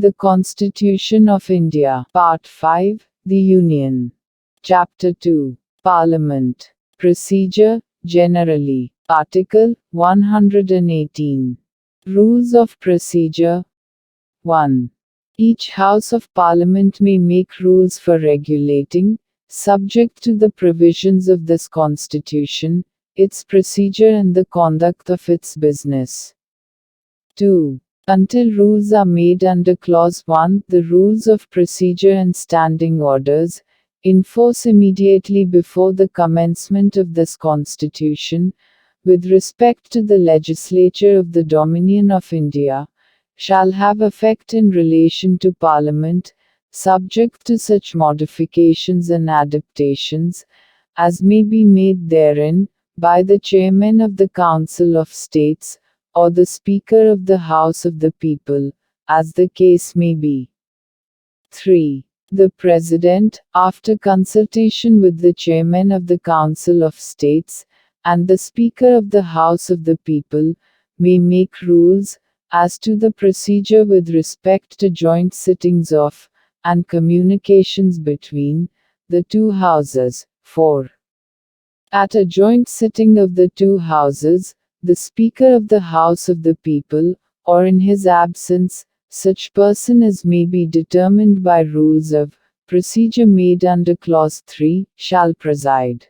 The Constitution of India. Part 5, The Union. Chapter 2, Parliament. Procedure, generally. Article 118. Rules of Procedure. 1. Each House of Parliament may make rules for regulating, subject to the provisions of this Constitution, its procedure and the conduct of its business. 2. Until rules are made under Clause 1, the rules of procedure and standing orders, in force immediately before the commencement of this Constitution, with respect to the Legislature of the Dominion of India, shall have effect in relation to Parliament, subject to such modifications and adaptations, as may be made therein, by the Chairman of the Council of States, or the Speaker of the House of the People, as the case may be. 3. The President, after consultation with the Chairman of the Council of States, and the Speaker of the House of the People, may make rules, as to the procedure with respect to joint sittings of, and communications between, the two Houses. 4. At a joint sitting of the two Houses, the Speaker of the House of the People, or in his absence, such person as may be determined by rules of procedure made under Clause 3, shall preside.